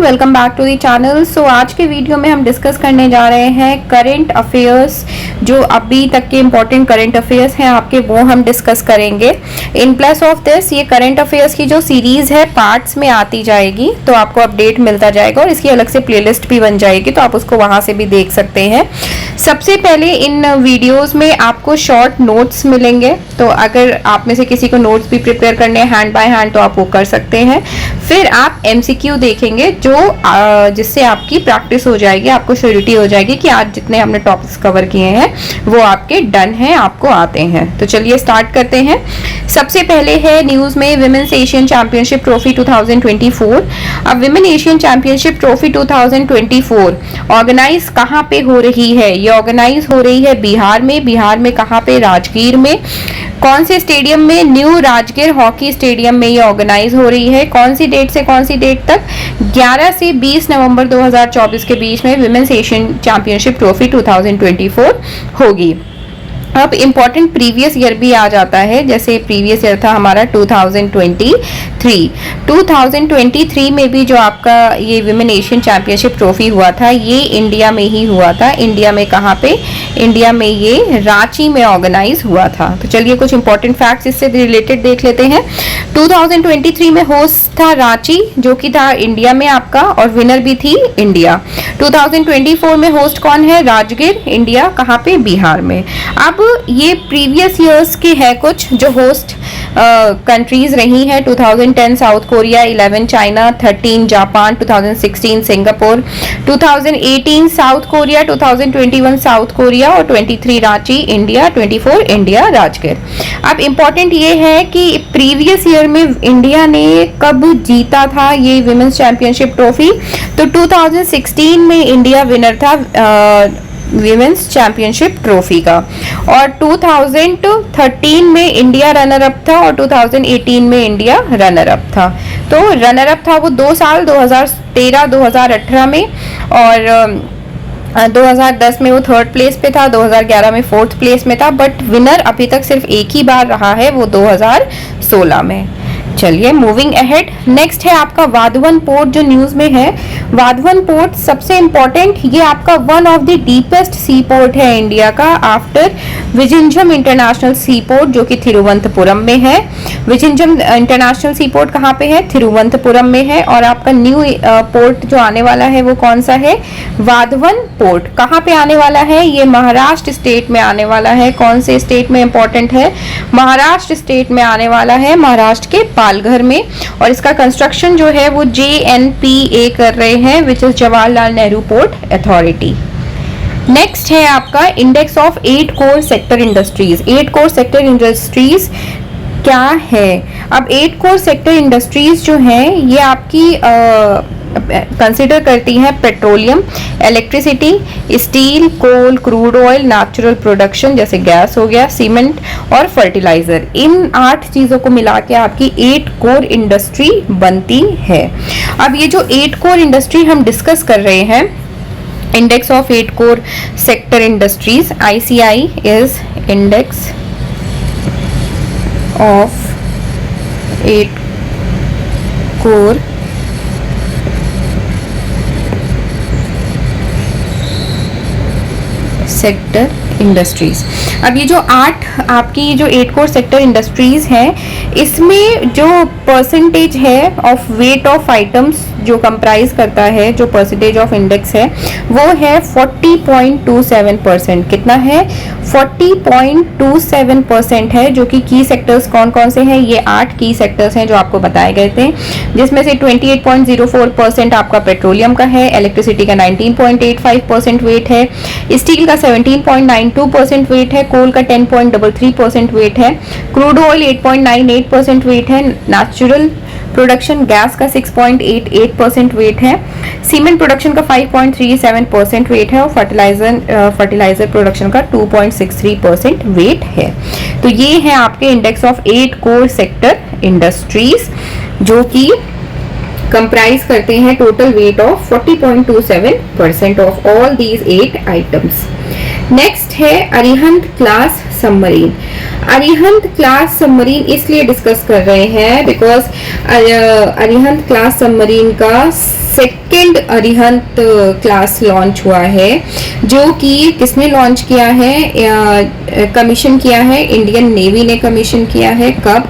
Welcome back to the channel. So आज के video में हम डिस्कस करने जा रहे हैं करंट अफेयर्स, जो अभी तक के इम्पोर्टेंट करंट अफेयर्स हैं आपके, वो हम डिस्कस करेंगे। इन प्लस ऑफ दिस ये करंट अफेयर्स की जो सीरीज है पार्ट्स में आती जाएगी, तो आपको अपडेट मिलता जाएगा और इसकी अलग से प्लेलिस्ट भी बन जाएगी, तो आप उसको वहां से भी देख सकते हैं। सबसे पहले इन वीडियोस में आपको शॉर्ट नोट्स मिलेंगे, तो अगर आप में से किसी को नोट्स भी प्रिपेयर करने हैं हैंड बाय हैंड तो आप वो कर सकते हैं। फिर आप एमसीक्यू देखेंगे जो जिससे आपकी प्रैक्टिस हो जाएगी, आपको श्योरिटी हो जाएगी कि आज जितने हमने टॉपिक्स कवर किए हैं वो आपके डन हैं, आपको आते हैं। तो चलिए स्टार्ट करते हैं। सबसे पहले है न्यूज में विमेन्स एशियन चैंपियनशिप ट्रॉफी 2024। अब women Asian championship trophy 2024 organise कहाँ पे हो रही है? ये ऑर्गेनाइज हो रही है बिहार में। बिहार में कहाँ पे? राजगीर में। कौन से स्टेडियम में? न्यू राजगीर हॉकी स्टेडियम में ये ऑर्गेनाइज हो रही है। कौन सी डेट से कौन सी डेट तक? 11 से 20 नवंबर 2024 के बीच में विमेन्स एशियन चैंपियनशिप ट्रॉफी 2024 होगी। अब इम्पॉर्टेंट प्रीवियस ईयर भी आ जाता है, जैसे प्रीवियस ईयर था हमारा 2023 में भी जो आपका ये विमेन एशियन चैंपियनशिप ट्रॉफी हुआ था, ये इंडिया में ही हुआ था। इंडिया में कहाँ पे? इंडिया में ये रांची में ऑर्गेनाइज हुआ था। तो चलिए कुछ इंपॉर्टेंट फैक्ट्स इससे रिलेटेड देख लेते हैं। 2023 में होस्ट था रांची, जो कि था इंडिया में आपका, और विनर भी थी इंडिया। 2024 में होस्ट कौन है? राजगीर, इंडिया। कहाँ पे? बिहार में। अब ये प्रीवियस ईयर्स की है कुछ जो होस्ट कंट्रीज रही हैं। 2010 south Korea, 11 China, 13 Japan, 2016 Singapore, 2018 south Korea, 2021 south Korea और 23 रांची इंडिया, 24 इंडिया राजगीर। अब इम्पोर्टेंट ये है कि प्रीवियस ईयर में इंडिया ने कब जीता था ये विमेन्स चैंपियनशिप ट्रॉफी? तो 2016 में इंडिया विनर था विमेन्स चैंपियनशिप ट्रॉफी का, और 2013 में इंडिया रनर अप था और 2018 में इंडिया रनर अप था। तो रनर अप था वो 2 साल, 2013-2018 में, और 2010 में वो थर्ड प्लेस पे था, 2011 में फोर्थ प्लेस में था, बट विनर अभी तक सिर्फ एक ही बार रहा है, वो 2016 में। चलिए मूविंग अहेड। नेक्स्ट है आपका वाधवन पोर्ट, जो न्यूज में है। वाधवन पोर्ट सबसे इंपॉर्टेंट, ये आपका one of the deepest sea port है इंडिया का, after Vizhinjam international sea port, जो कि तिरुवनंतपुरम में है। विजिंजम इंटरनेशनल सी पोर्ट कहाँ पे है? तिरुवनंतपुरम में है। और आपका न्यू पोर्ट जो आने वाला है वो कौन सा है? वाधवन पोर्ट। कहाँ पे आने वाला है? ये महाराष्ट्र स्टेट में आने वाला है। कौन से स्टेट में इंपॉर्टेंट है? महाराष्ट्र स्टेट में आने वाला है, महाराष्ट्र के पालघर में। और इसका कंस्ट्रक्शन जो है वो JNPA कर रहे हैं, which is Jawaharlal Nehru port authority. Next है आपका index of 8 core sector industries. 8 core sector industries क्या है? अब 8 कोर सेक्टर इंडस्ट्रीज जो हैं ये आपकी कंसिडर करती हैं पेट्रोलियम, इलेक्ट्रिसिटी, स्टील, कोल, क्रूड ऑयल, नेचुरल प्रोडक्शन जैसे गैस हो गया, सीमेंट और फर्टिलाइजर। इन 8 चीजों को मिला के आपकी 8 कोर इंडस्ट्री बनती है। अब ये जो 8 कोर इंडस्ट्री हम डिस्कस कर रहे हैं, index of 8 core sector industries, ICI is index of 8 core sector industries. अब ये जो 8 आपकी जो 8 कोर सेक्टर इंडस्ट्रीज हैं, इसमें जो परसेंटेज है ऑफ वेट ऑफ आइटम्स जो कंप्राइज करता है, जो परसेंटेज ऑफ इंडेक्स है वो है 40.27%। कितना है? 40.27% है, जो कि की सेक्टर्स कौन कौन से हैं? ये 8 की सेक्टर्स हैं जो आपको बताए गए थे, जिसमें से 28.04% आपका पेट्रोलियम का है, इलेक्ट्रिसिटी का 19.85% वेट है, स्टील का 17.92% वेट है, कोल का 10.33% वेट है, क्रूड ऑयल 8.98% वेट है, नेचुरल प्रोडक्शन गैस का 6.88% वेट है, सीमेंट प्रोडक्शन का 5.37% वेट है, और फर्टिलाइजर प्रोडक्शन का 2.63% वेट है। तो ये है आपके index of 8 core sector industries, जो कि कंप्राइज करते हैं total weight of 40.27% of all these 8 items. Next है Arihant class submarine. Arihant class submarine इसलिए डिस्कस कर रहे हैं बिकॉज अरिहंत क्लास सबमरीन का second second Arihant class launch हुआ है, जो कि किसने लॉन्च किया है, कमीशन किया है, इंडियन नेवी ने कमीशन किया है। कब?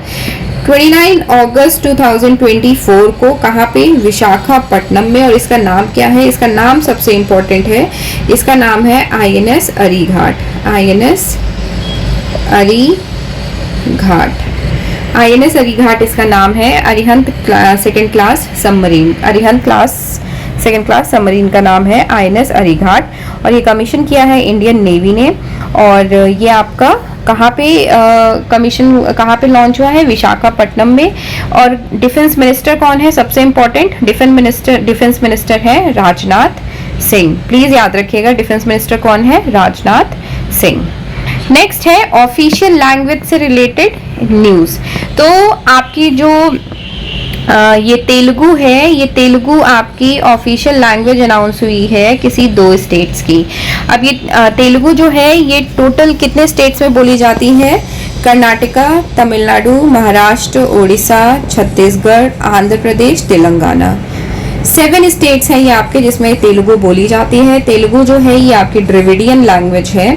29 अगस्त 2024 को। कहाँ पे? विशाखापट्टनम में। और इसका नाम क्या है? इसका नाम सबसे इम्पोर्टेंट है, इसका नाम है INS Arighaat. INS Arighaat, INS अरीघाट इसका नाम है। Arihant second class submarine, Arihant class second class submarine का नाम है INS अरीघाट। और ये कमीशन किया है इंडियन नेवी ने। और ये आपका कहाँ पे कमीशन, कहाँ पे लॉन्च हुआ है? विशाखापट्टनम में। और डिफेंस मिनिस्टर कौन है? सबसे इंपॉर्टेंट डिफेंस मिनिस्टर है राजनाथ सिंह। प्लीज याद रखिएगा, डिफेंस मिनिस्टर कौन है? राजनाथ सिंह। नेक्स्ट है ऑफिशियल लैंग्वेज से रिलेटेड न्यूज़। तो आपकी जो ये तेलुगु है, ये तेलुगु आपकी ऑफिशियल लैंग्वेज अनाउंस हुई है किसी 2 स्टेट्स की। अब ये तेलुगु जो है ये टोटल कितने स्टेट्स में बोली जाती है? कर्नाटका, तमिलनाडु, महाराष्ट्र, उड़ीसा, छत्तीसगढ़, आंध्र प्रदेश, तेलंगाना। 7 स्टेट्स हैं ये आपके जिसमें तेलुगु बोली जाती है। तेलुगु जो है ये आपकी द्रविडियन लैंग्वेज है।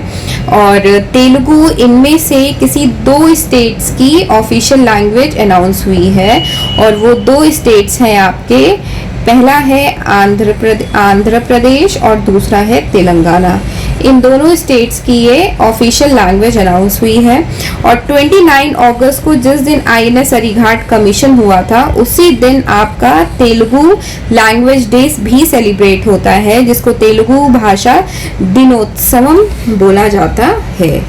और तेलुगु इनमें से किसी 2 स्टेट्स की ऑफिशियल लैंग्वेज अनाउंस हुई है। और वो 2 स्टेट्स हैं आपके, पहला है आंध्र प्रदेश और दूसरा है तेलंगाना। इन दोनों स्टेट्स की ये ऑफिशियल लैंग्वेज अनाउंस हुई है। और 29 अगस्त को जिस दिन INS अरीघाट कमीशन हुआ था, उसी दिन आपका तेलुगु लैंग्वेज डे भी सेलिब्रेट होता है, जिसको तेलुगु भाषा दिनोत्सवम बोला जाता है।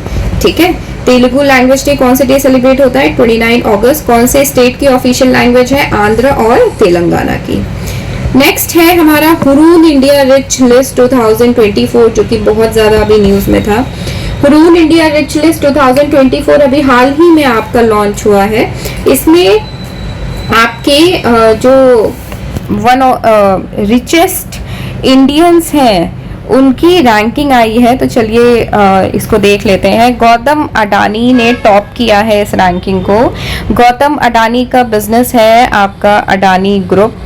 ठीक है, तेलुगु लैंग्वेज डे कौन से डे सेलिब्रेट होता है? 29 अगस्त। कौन से स्टेट की ऑफिशियल लैंग्वेज है? आंध्र और तेलंगाना की। नेक्स्ट है हमारा हुरून इंडिया रिच लिस्ट 2024, जो कि बहुत ज्यादा अभी न्यूज में था। हुरून इंडिया रिच लिस्ट 2024 अभी हाल ही में आपका लॉन्च हुआ है। इसमें आपके जो रिचेस्ट इंडियंस हैं उनकी रैंकिंग आई है। तो चलिए इसको देख लेते हैं। गौतम अडानी ने टॉप किया है इस रैंकिंग को। गौतम अडानी का बिजनेस है आपका अडानी ग्रुप।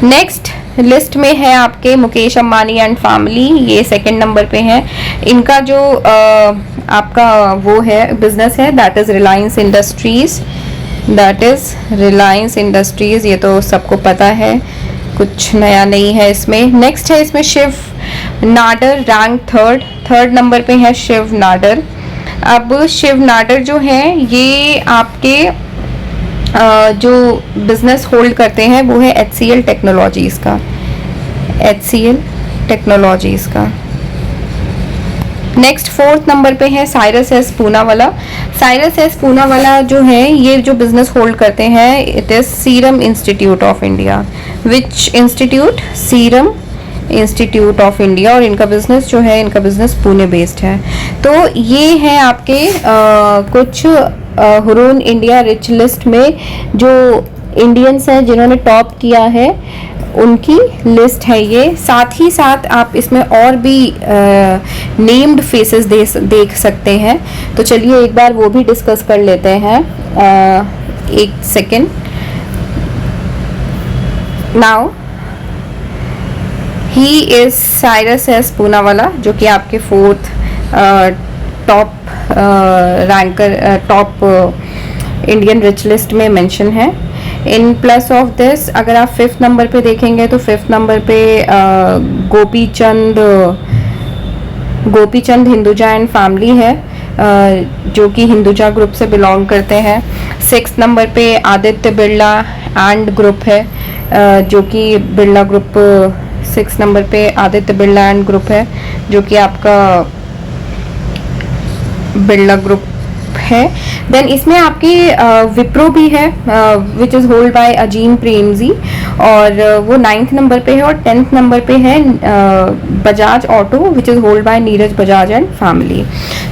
नेक्स्ट लिस्ट में है आपके मुकेश अंबानी एंड फैमिली, ये सेकंड नंबर पे है। इनका जो आपका वो है बिजनेस है that is Reliance industries, that is Reliance industries. ये तो सबको पता है, कुछ नया नहीं है इसमें। नेक्स्ट है इसमें Shiv Nadar, rank third number पे है शिव नाडर। अब शिव नाडर जो है ये आपके जो बिजनेस होल्ड करते हैं वो है HCL टेक्नोलॉजीज का, HCL टेक्नोलॉजीज का। नेक्स्ट 4th नंबर पे है Cyrus S Poonawalla. Cyrus S Poonawalla जो है ये जो बिजनेस होल्ड करते हैं it is serum institute of India. Which institute? Serum institute of India. और इनका बिजनेस जो है, इनका बिजनेस पुणे बेस्ड है। तो ये है आपके कुछ हुरून इंडिया रिच लिस्ट में जो इंडियन्स हैं जिन्होंने टॉप किया है उनकी लिस्ट है ये। साथ ही साथ आप इसमें और भी नेम्ड फेसेस देख सकते हैं। तो चलिए एक बार वो भी डिस्कस कर लेते हैं। एक second. Now he is Cyrus S Poonawalla, जो कि आपके 4th top ranker, top Indian rich list में मेंशन है। इन प्लस ऑफ दिस अगर आप 5th नंबर पे देखेंगे तो 5th नंबर पे गोपीचंद हिंदुजा एंड फैमिली है, जो कि हिंदुजा ग्रुप से बिलोंग करते हैं। 6th नंबर पे आदित्य बिरला एंड ग्रुप है, जो कि बिरला ग्रुप। 6th नंबर पे आदित्य बिरला एंड ग्रुप है, जो कि आपका बिरला ग्रुप है। देन इसमें आपकी विप्रो भी है which is hold by Azim Premji, और वो 9th नंबर पे है। और 10th नंबर पे है Bajaj auto which is hold by Neeraj Bajaj and family.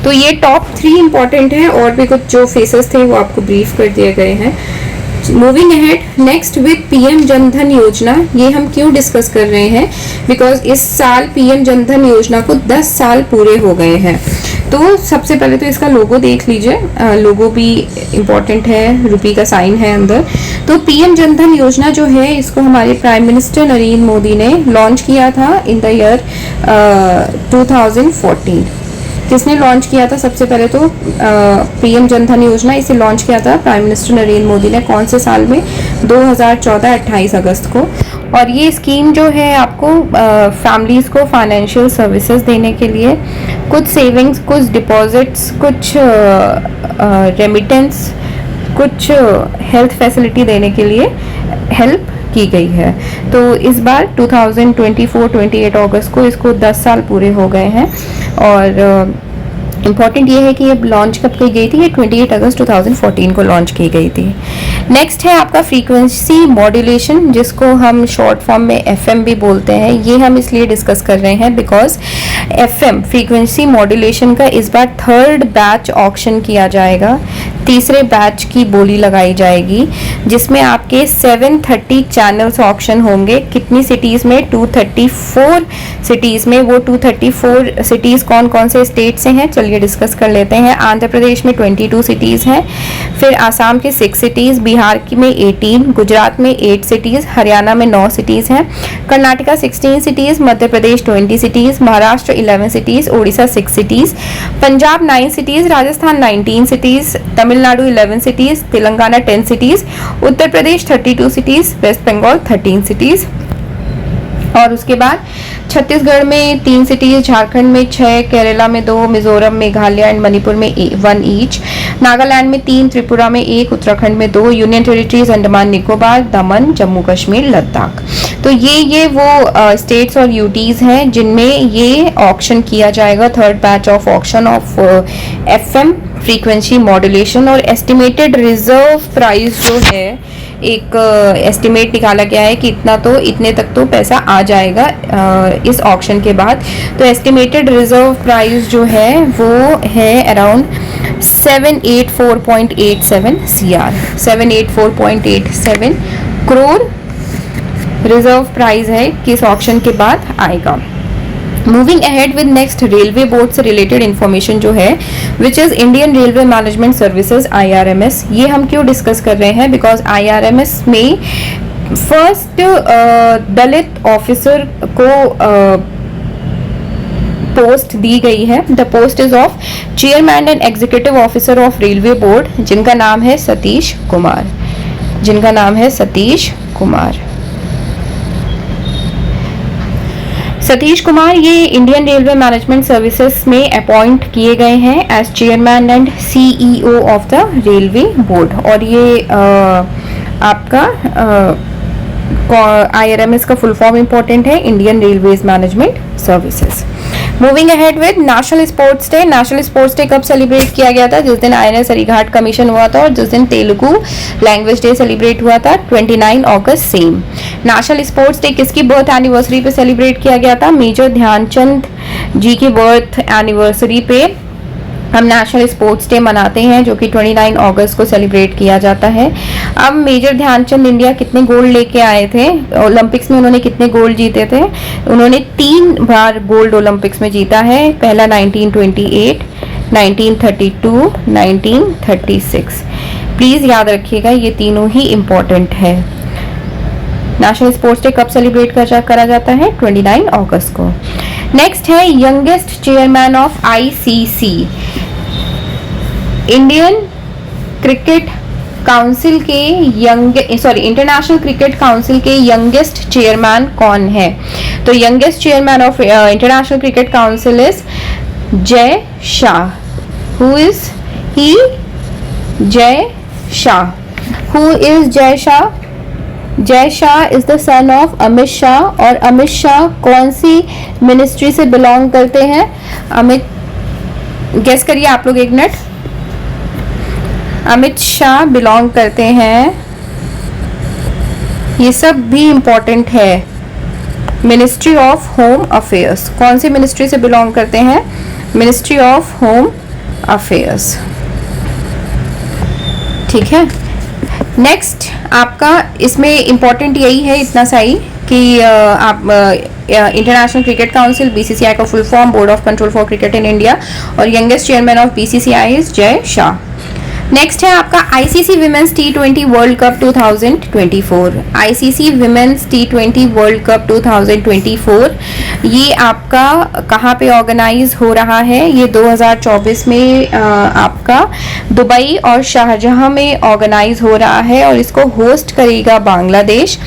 तो ये टॉप 3 इंपॉर्टेंट है। और भी कुछ जो फेसेस थे वो आपको ब्रीफ कर दिए गए हैं। Moving ahead next with PM Jan Dhan योजना। ये हम क्यों डिस्कस कर रहे हैं, बिकॉज इस साल पीएम जनधन योजना को 10 साल पूरे हो गए हैं। तो सबसे पहले तो इसका लोगो देख लीजिए, लोगो भी इम्पोर्टेंट है, रुपी का साइन है अंदर। तो पीएम जनधन योजना जो है इसको हमारे प्राइम मिनिस्टर नरेंद्र मोदी ने लॉन्च किया था इन द ईयर 2014। किसने लॉन्च किया था? सबसे पहले तो पीएम जनधन योजना इसे लॉन्च किया था प्राइम मिनिस्टर नरेंद्र मोदी ने। कौन से साल में? 2014 28 अगस्त को। और ये स्कीम जो है आपको फैमिलीज़ को फाइनेंशियल सर्विसेज देने के लिए, कुछ सेविंग्स, कुछ डिपॉजिट्स, कुछ रेमिटेंस, कुछ हेल्थ फैसिलिटी देने के लिए हेल्प की गई है। तो इस बार 2024-28 अगस्त को इसको 10 साल पूरे हो गए हैं। और इम्पॉर्टेंट ये है कि ये लॉन्च कब की गई थी? ये 28 अगस्त 2014 को लॉन्च की गई थी। नेक्स्ट है आपका फ्रीक्वेंसी मॉड्यूलेशन, जिसको हम शॉर्ट फॉर्म में एफएम भी बोलते हैं। ये हम इसलिए डिस्कस कर रहे हैं बिकॉज एफएम फ्रीक्वेंसी मॉड्यूलेशन का इस बार 3rd बैच ऑक्शन किया जाएगा। तीसरे बैच की बोली लगाई जाएगी, जिसमें आपके 730 चैनल्स ऑक्शन होंगे। कितनी सिटीज़ में? 234 सिटीज़ में। वो 234 सिटीज़ कौन कौन से स्टेट से हैं, चलिए डिस्कस कर लेते हैं। आंध्र प्रदेश में 22 सिटीज़ हैं, फिर आसाम के 6 सिटीज़, बिहार की में 18, गुजरात में 8 सिटीज़, हरियाणा में 9 सिटीज़ हैं, Karnataka 16 cities, Madhya Pradesh 20 cities, Maharashtra 11 cities, Odisha 6 cities, Punjab 9 cities, Rajasthan 19 cities, Tamil Nadu 11 cities, Telangana 10 cities, Uttar Pradesh 32 cities, west Bengal 13 cities. और उसके बाद छत्तीसगढ़ में 3 सिटीज, झारखंड में 6, केरला में 2, मिजोरम, मेघालय एंड मणिपुर में 1 ईच, नागालैंड में 3, त्रिपुरा में 1, उत्तराखंड में 2, यूनियन टेरिटरीज अंडमान निकोबार, दमन, जम्मू कश्मीर, लद्दाख। तो ये वो स्टेट्स और यूटीज हैं जिनमें ये ऑक्शन किया जाएगा, 3rd batch of auction of FM frequency modulation. और एस्टिमेटेड रिजर्व प्राइस जो है, एक एस्टिमेट निकाला गया है कि इतने तक तो पैसा आ जाएगा इस ऑक्शन के बाद। तो एस्टिमेटेड रिजर्व प्राइस जो है वो है around 784.87 CR, 784.87 crore reserve price है कि इस ऑक्शन के बाद आएगा। Moving ahead with next, railway board से रिलेटेड इंफॉर्मेशन जो है which is Indian railway management services IRMS। ये हम क्यों डिस्कस कर रहे हैं? बिकॉज IRMS में फर्स्ट दलित ऑफिसर को पोस्ट दी गई है। The post is of chairman and executive officer of railway board, जिनका नाम है सतीश कुमार, जिनका नाम है सतीश कुमार। सतीश कुमार ये इंडियन रेलवे मैनेजमेंट सर्विसेज में अपॉइंट किए गए हैं as chairman and CEO of the railway board. और ये आपका IRMS का फुल फॉर्म इंपॉर्टेंट है, Indian railways management services. Moving ahead with national sports day. National sports day कब सेलिब्रेट किया गया था? जिस दिन INS हरिघाट कमीशन हुआ था और जिस दिन तेलुगु लैंग्वेज डे सेलिब्रेट हुआ था, 29 अगस्त सेम। नेशनल स्पोर्ट्स डे किसकी बर्थ एनिवर्सरी पे सेलिब्रेट किया गया था? मेजर ध्यानचंद जी की बर्थ एनिवर्सरी पे हम नेशनल स्पोर्ट्स डे मनाते हैं, जो कि 29 अगस्त को सेलिब्रेट किया जाता है। अब मेजर ध्यानचंद इंडिया कितने गोल्ड लेके आए थे? ओलंपिक्स में उन्होंने कितने गोल्ड जीते थे? उन्होंने 3 बार गोल्ड ओलंपिक्स में जीता है। पहला 1928, 1932, 1936। प्लीज याद रखिएगा, ये तीनों ही इंपॉर्टेंट है। नेशनल स्पोर्ट्स डे कब सेलिब्रेट करा जाता है? 29 अगस्त को। नेक्स्ट है youngest chairman of ICC। Indian cricket council के इंटरनेशनल क्रिकेट काउंसिल के यंगेस्ट चेयरमैन कौन है? तो youngest chairman of international cricket council is Jay Shah. Who is he? Jay Shah. Who is Jay Shah? Jay Shah is the son of Amit Shah. और अमित शाह कौन सी मिनिस्ट्री से बिलोंग करते हैं? अमित, गेस करिए आप लोग, 1 मिनट। अमित शाह बिलोंग करते हैं, ये सब भी इंपॉर्टेंट है, मिनिस्ट्री ऑफ होम अफेयर्स। कौन सी मिनिस्ट्री से बिलोंग करते हैं? Ministry of home affairs. ठीक है। नेक्स्ट आपका इसमें इम्पॉर्टेंट यही है इतना सा ही कि आप इंटरनेशनल क्रिकेट काउंसिल बीसीसीआई का full form board of control for cricket in India, और youngest chairman of BCCI is Jay Shah. Next है आपका आईसीसी विमेंस टी20 वर्ल्ड कप 2024। आईसीसी विमेंस टी20 वर्ल्ड कप 2024 ये आपका कहाँ पे ऑर्गेनाइज हो रहा है? ये 2024 में आपका दुबई और शारजाह में ऑर्गेनाइज हो रहा है और इसको होस्ट करेगा बांग्लादेश।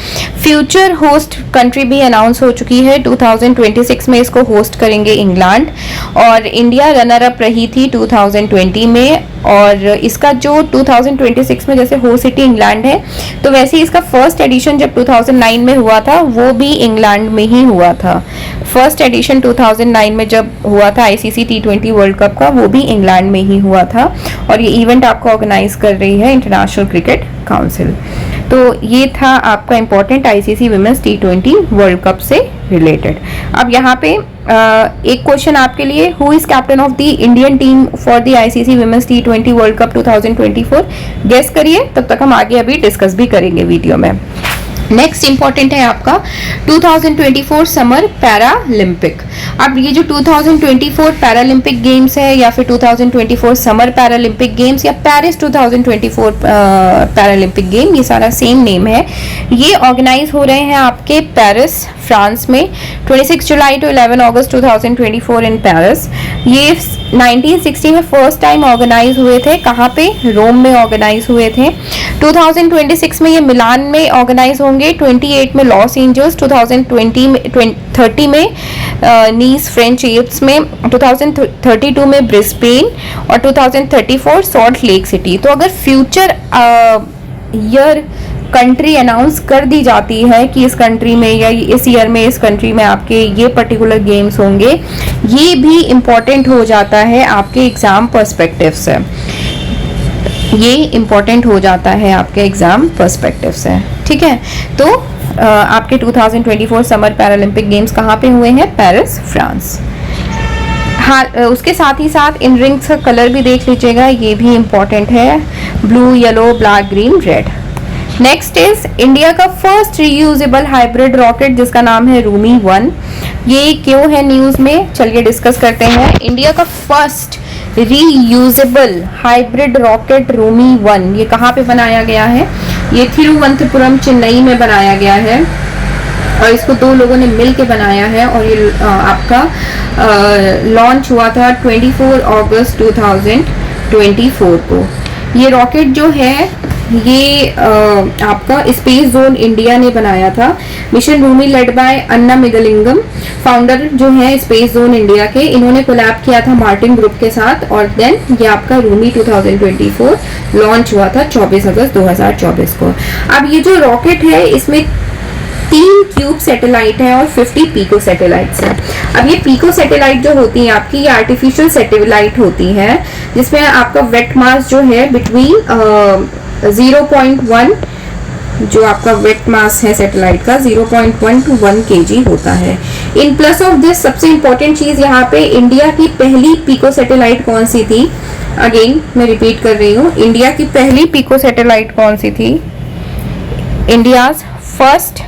फ्यूचर होस्ट कंट्री भी अनाउंस हो चुकी है, 2026 में इसको होस्ट करेंगे इंग्लैंड, और इंडिया रनर अप रही थी 2020 में। और इसका जो 2026 में जैसे होस्ट सिटी इंग्लैंड है, तो वैसे ही इसका फर्स्ट एडिशन जब 2009 में हुआ था वो भी इंग्लैंड में ही हुआ था। फर्स्ट एडिशन 2009 में जब हुआ था आईसीसी टी20 वर्ल्ड कप का, वो भी इंग्लैंड में ही हुआ था, और ये इवेंट आपको ऑर्गेनाइज कर रही है इंटरनेशनल क्रिकेट काउंसिल। तो ये था आपका इंपॉर्टेंट आईसीसी विमेंस टी20 वर्ल्ड कप से रिलेटेड। अब यहाँ पे एक क्वेश्चन आपके लिए, who is captain of the Indian team for the ICC women's टी20 वर्ल्ड कप 2024? गेस करिए, तब तक हम आगे अभी डिस्कस भी करेंगे वीडियो में। नेक्स्ट इंपॉर्टेंट है आपका 2024 समर पैरालिंपिक। अब ये जो 2024 पैरालिंपिक गेम्स है या फिर 2024 समर पैरालिंपिक गेम्स या पेरिस 2024 पैरालिंपिक गेम, ये सारा सेम नेम है। ये ऑर्गेनाइज हो रहे हैं आपके पेरिस फ्रांस में 26 जुलाई टू 11 अगस्त 2024 इन पेरिस। ये 1960 में फर्स्ट टाइम ऑर्गेनाइज हुए थे। कहाँ पे? रोम में ऑर्गेनाइज हुए थे। 2026 में ये मिलान में ऑर्गेनाइज होंगे, 28 में लॉस एंजल्स, 2030 में नीस फ्रेंच एल्प्स में, 2032 में ब्रिस्बेन और 2034 सॉल्ट लेक सिटी। तो अगर फ्यूचर ईयर कंट्री अनाउंस कर दी जाती है कि इस कंट्री में या इस ईयर में इस कंट्री में आपके ये पर्टिकुलर गेम्स होंगे, ये भी इम्पोर्टेंट हो जाता है आपके एग्जाम पर्सपेक्टिव से। ये इम्पोर्टेंट हो जाता है आपके एग्जाम पर्सपेक्टिव से, ठीक है। तो आपके 2024 समर पैरालंपिक गेम्स कहाँ पे हुए हैं? Paris, France. हाँ, उसके साथ ही साथ इन रिंग्स का कलर भी देख लीजिएगा, ये भी इम्पोर्टेंट है, blue, yellow, black, green, red. Next is India का फर्स्ट रीयूजेबल हाइब्रिड रॉकेट जिसका नाम है रूमी 1। ये क्यों है न्यूज में, चलिए डिस्कस करते हैं। इंडिया का first reusable hybrid rocket Rhumi 1, ये कहाँ पे बनाया गया है? ये थिरुवनंतपुरम, चेन्नई में बनाया गया है, और इसको 2 लोगों ने मिल के बनाया है, और ये आपका लॉन्च हुआ था 24 अगस्त 2024 को। ये रॉकेट जो है ये आपका स्पेस जोन इंडिया ने बनाया था। Mission Rhumi led by Anna Megalingam, founder जो है स्पेस जोन इंडिया के, इन्होंने कोलैब किया था मार्टिन ग्रुप के साथ, और देन ये आपका रूमी 2024 लॉन्च हुआ था 24 अगस्त 2024 को। अब ये जो रॉकेट है इसमें 3 क्यूब सैटेलाइट है और 50 पीको सैटेलाइट्स हैं। अब ये पीको सैटेलाइट जो होती है आपकी, ये आर्टिफिशियल सैटेलाइट होती है, जिसमें आपका वेट मास जो है बिटवीन 0.1, जो आपका वेट मास है सैटेलाइट का 0.1 to 1 kg होता है। इन प्लस ऑफ दिस सबसे इंपॉर्टेंट चीज यहाँ पे, इंडिया की पहली पीको सैटेलाइट कौन सी थी? अगेन मैं रिपीट कर रही हूँ, इंडिया की पहली पीको सैटेलाइट कौन सी थी? India's first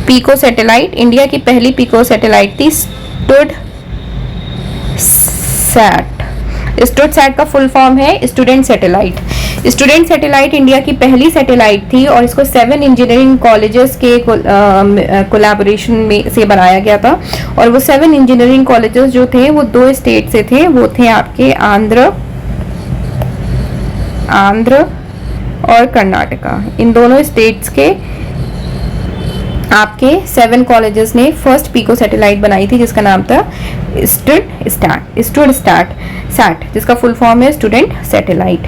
pico satellite, India की पहली पीको सैटेलाइट थी स्टूड सैट। स्टूड सैट का फुल फॉर्म है student satellite. Student satellite India की पहली सैटेलाइट थी, और इसको 7 इंजीनियरिंग कॉलेजेस के कोलैबोरेशन में से बनाया गया था। और वो 7 इंजीनियरिंग कॉलेजेस जो थे वो 2 स्टेट से थे, वो थे आपके आंध्र और कर्नाटका। इन दोनों स्टेट्स के आपके 7 कॉलेजेस ने फर्स्ट पीको सैटेलाइट बनाई थी, जिसका नाम था स्टूड सैट, जिसका फुल फॉर्म है स्टूडेंट सैटेलाइट।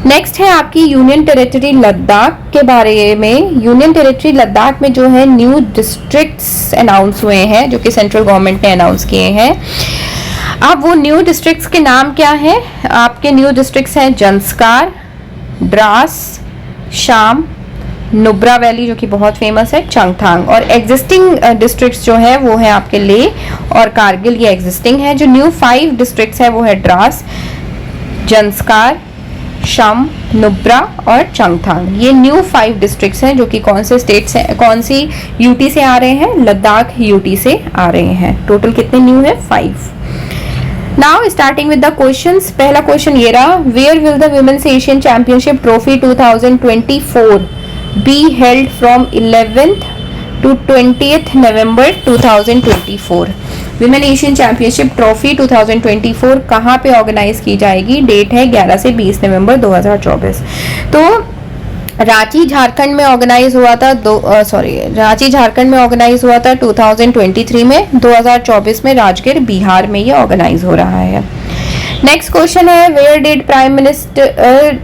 नेक्स्ट है आपकी यूनियन टेरिटरी लद्दाख के बारे में। यूनियन टेरिटरी लद्दाख में जो है न्यू डिस्ट्रिक्ट्स अनाउंस हुए हैं, जो कि सेंट्रल गवर्नमेंट ने अनाउंस किए हैं। अब वो न्यू डिस्ट्रिक्ट्स के नाम क्या है? आपके न्यू डिस्ट्रिक्ट्स हैं जंस्कार, द्रास, शाम, नुब्रा वैली जो कि बहुत फेमस है, चंगथांग। और एग्जिस्टिंग डिस्ट्रिक्ट्स जो है वो है आपके लेह और कारगिल, ये एग्जिस्टिंग है। जो न्यू 5 डिस्ट्रिक्ट्स है वो है द्रास, जंस्कार, शम, नुब्रा और चंगथांग। ये न्यू 5 डिस्ट्रिक्ट्स हैं जो कि कौन से स्टेट से, कौन सी यूटी से आ रहे हैं? लद्दाख यूटी से आ रहे हैं। टोटल कितने न्यू है? 5। Now starting with the questions. पहला क्वेश्चन ये रहा, where will the women's Asian championship trophy 2024 be held from 11th to 20th November 2024? Women Asian championship trophy 2024 कहाँ पे ऑर्गेनाइज की जाएगी? डेट है 11 से 20 नवंबर 2024। तो रांची झारखंड में ऑर्गेनाइज हुआ था रांची झारखंड में ऑर्गेनाइज हुआ था 2023 में। 2024 में राजगीर बिहार में ये ऑर्गेनाइज हो रहा है। नेक्स्ट क्वेश्चन है, where did prime minister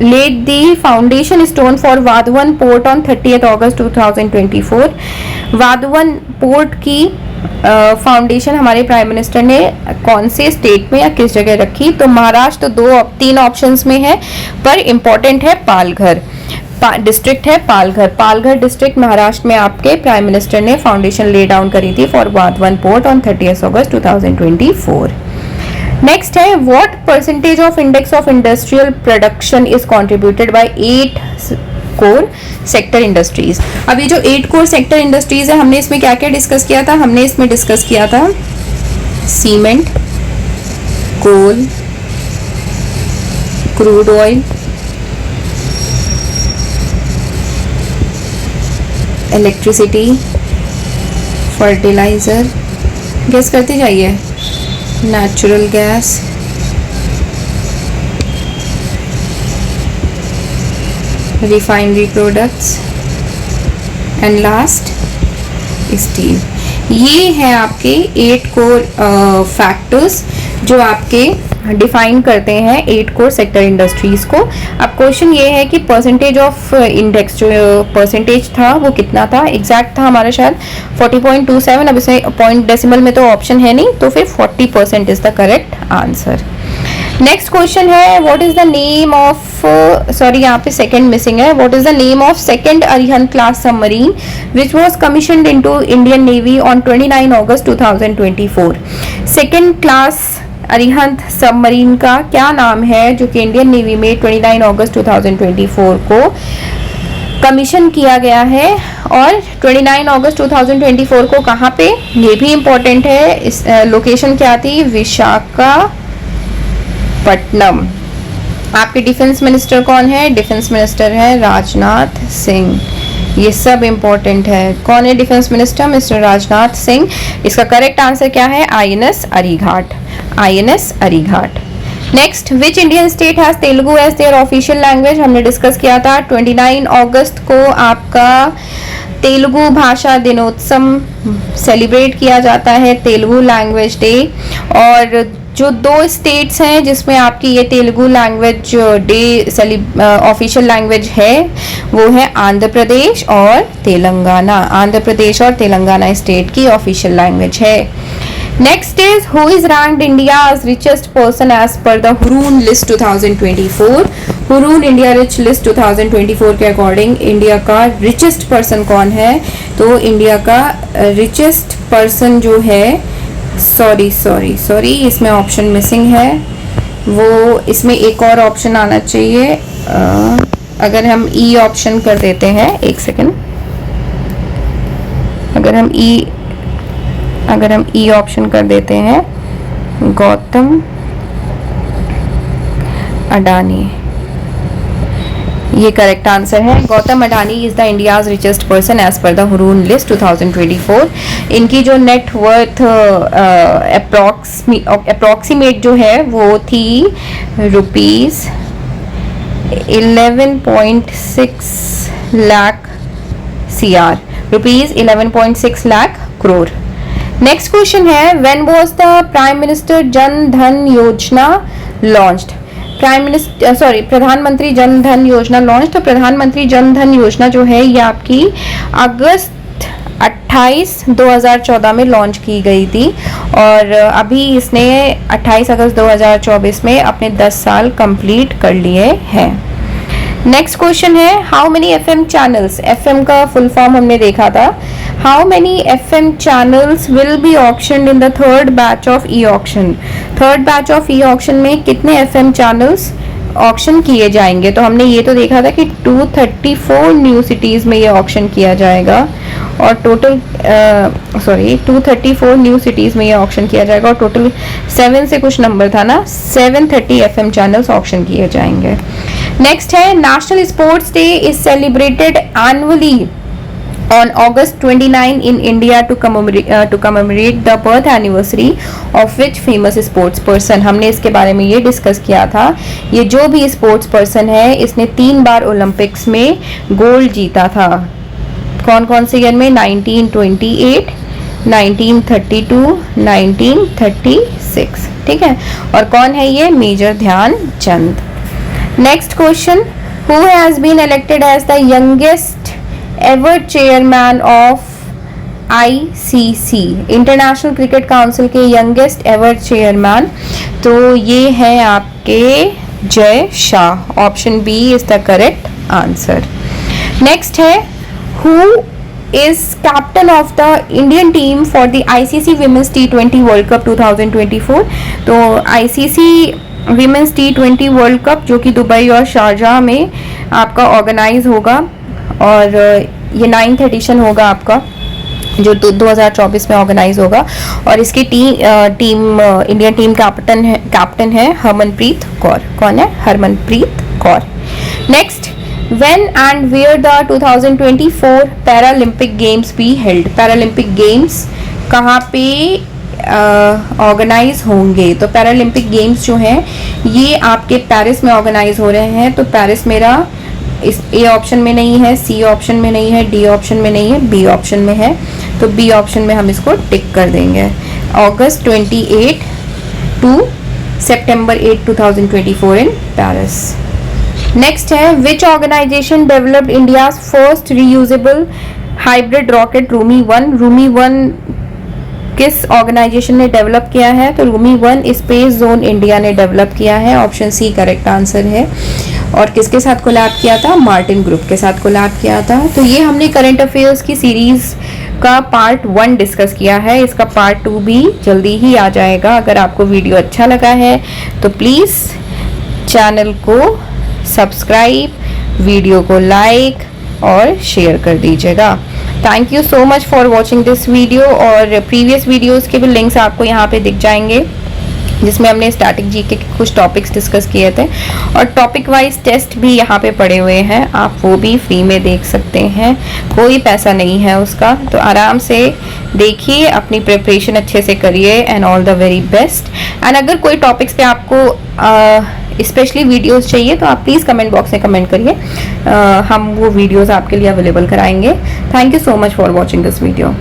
laid the foundation stone for Vadhavan port on 30th August 2024? Vadhavan port की फाउंडेशन हमारे प्राइम मिनिस्टर ने कौन से स्टेट में या किस जगह रखी? तो महाराष्ट्र तो 3 ऑप्शंस में है, पर इंपॉर्टेंट है पालघर डिस्ट्रिक्ट है। पालघर डिस्ट्रिक्ट महाराष्ट्र में आपके प्राइम मिनिस्टर ने फाउंडेशन ले डाउन करी थी for Vadhavan port on 30th August 2024। Next है, what percentage of index of industrial production is contributed by 8 core sector industries? अब ये जो 8 कोर सेक्टर इंडस्ट्रीज है, हमने इसमें क्या क्या डिस्कस किया था? हमने इसमें डिस्कस किया था cement, coal, crude oil, electricity, fertiliser, guess करते जाइए, natural gas, refinery products and last steel. ये है आपके 8 कोर फैक्टर्स जो आपके डिफाइन करते हैं 8 कोर सेक्टर इंडस्ट्रीज को। अब क्वेश्चन ये है कि परसेंटेज ऑफ इंडेक्स जो परसेंटेज था वो कितना था? एग्जैक्ट था हमारा शायद 40.27। अब इसमें पॉइंट डेसिमल में तो ऑप्शन है नहीं, तो फिर 40% is the correct answer. Next question है, what is the name of यहाँ पे सेकंड मिसिंग है। What is the name of second Arihant class submarine which was commissioned into Indian navy on 29 August 2024? Second class Arihant submarine का क्या नाम है जो कि इंडियन नेवी में 29 अगस्त 2024 को कमीशन किया गया है? और 29 अगस्त 2024 को कहाँ पे? ये भी इम्पोर्टेंट है। इस लोकेशन क्या थी? विशाखापट्टनम। आपके डिफेंस मिनिस्टर कौन है? डिफेंस मिनिस्टर है राजनाथ सिंह। ये सब इम्पोर्टेंट है। कौन है defence minister? Mister Rajnath Singh. इसका करेक्ट आंसर क्या है? INS Arighaat. INS Arighaat. Next, which Indian state has Telugu as their official language? हमने डिस्कस किया था 29 अगस्त को आपका तेलुगु भाषा दिनोत्सव सेलिब्रेट किया जाता है, तेलुगु लैंग्वेज डे। और जो 2 स्टेट्स हैं जिसमें आपकी ये Telugu language day official language है वो है आंध्र प्रदेश और तेलंगाना। आंध्र प्रदेश और तेलंगाना स्टेट की ऑफिशियल लैंग्वेज है। Next is, who is ranked India's richest person as per the Hurun list 2024? Hurun India rich list 2024 के अकॉर्डिंग इंडिया का रिचेस्ट पर्सन कौन है? तो इंडिया का रिचेस्ट पर्सन जो है, सॉरी इसमें ऑप्शन मिसिंग है, वो इसमें एक और ऑप्शन आना चाहिए। अगर हम ई ऑप्शन कर देते हैं, एक सेकेंड, अगर हम ई ऑप्शन कर देते हैं, गौतम अडानी, ये करेक्ट आंसर है। Gautam Adani is the India's richest person as per the Hurun list 2024। इनकी जो नेट वर्थ अप्रॉक्सीमेट जो है वो थी ₹11.6 lakh CR, ₹11.6 lakh crore. Next question है, when was the prime minister Jan Dhan योजना लॉन्च्ड? प्रधानमंत्री जन धन योजना लॉन्च। तो प्रधानमंत्री जन धन योजना जो है ये आपकी अगस्त 28 2014 में लॉन्च की गई थी और अभी इसने 28 अगस्त 2024 में अपने 10 साल कंप्लीट कर लिए हैं। नेक्स्ट क्वेश्चन है, how many FM channels? FM का फुल फॉर्म हमने देखा था। How many FM channels will be auctioned in the third batch of e auction? Third batch of e auction में कितने FM चैनल्स ऑक्शन किए जाएंगे, तो हमने ये तो देखा था कि 234 न्यू सिटीज़ में ये ऑक्शन किया जाएगा और टोटल 234 न्यू सिटीज़ में ये ऑक्शन किया जाएगा और टोटल 7 से कुछ नंबर था ना, 730 FM चैनल्स ऑक्शन किए जाएंगे। नेक्स्ट है national sports day is celebrated annually on August 29 in India to commemorate the birth anniversary of which famous sports person। हमने इसके बारे में ये डिस्कस किया था। ये जो भी स्पोर्ट्स पर्सन है इसने 3 बार ओलंपिक्स में गोल्ड जीता था। कौन कौन से ईयर में? 1928, 1932, 1936। ठीक है, और कौन है ये? Major Dhyan Chand. Next question, who has been elected as the youngest ever chairman of ICC, international cricket council के यंगेस्ट एवर चेयरमैन? तो ये है आपके Jay Shah. Option B is the correct answer. Next है, who is captain of the Indian team for the ICC women's T20 world cup 2024? तो ICC women's T20 world cup जो कि Dubai और शारजाह में आपका ऑर्गेनाइज होगा और ये 9th एडिशन होगा आपका, जो 2024 में ऑर्गेनाइज होगा और इसकी इंडियन टीम कैप्टन है हरमनप्रीत कौर। कौन है? Harmanpreet Kaur. Next, when and where the 2024 Paralympic games be held? Paralympic games कहाँ पे ऑर्गेनाइज होंगे? तो पैरालंपिक गेम्स जो हैं ये आपके पेरिस में ऑर्गेनाइज हो रहे हैं। तो पेरिस मेरा इस ए ऑप्शन में नहीं है, सी ऑप्शन में नहीं है, डी ऑप्शन में नहीं है, बी ऑप्शन में है। तो बी ऑप्शन में हम इसको टिक कर देंगे। अगस्त 28 टू सितंबर 8, 2024 इन पेरिस। नेक्स्ट है, which organisation developed India's first reusable hybrid rocket Rhumi 1? Rhumi 1 किस ऑर्गेनाइजेशन ने डेवलप किया है? तो रूमी 1 स्पेस जोन इंडिया ने डेवलप किया है। ऑप्शन सी करेक्ट आंसर है। और किसके साथ कोलैब किया था? मार्टिन ग्रुप के साथ कोलैब किया था। तो ये हमने करंट अफेयर्स की सीरीज का पार्ट 1 डिस्कस किया है। इसका पार्ट 2 भी जल्दी ही आ जाएगा। अगर आपको वीडियो अच्छा लगा है तो प्लीज़ चैनल को सब्सक्राइब, वीडियो को लाइक और शेयर कर दीजिएगा। Thank you so much for watching this video. और प्रीवियस वीडियोस के भी लिंक्स आपको यहाँ पे दिख जाएंगे जिसमें हमने स्टैटिक जीके के कुछ टॉपिक्स डिस्कस किए थे और टॉपिक वाइज टेस्ट भी यहाँ पे पड़े हुए हैं। आप वो भी फ्री में देख सकते हैं, कोई पैसा नहीं है उसका। तो आराम से देखिए, अपनी प्रिपरेशन अच्छे से करिए and all the very best. And अगर कोई टॉपिक्स पे आपको स्पेशली वीडियोस चाहिए तो आप प्लीज़ कमेंट बॉक्स में कमेंट करिए, हम वो वीडियोस आपके लिए अवेलेबल कराएंगे। Thank you so much for watching this video.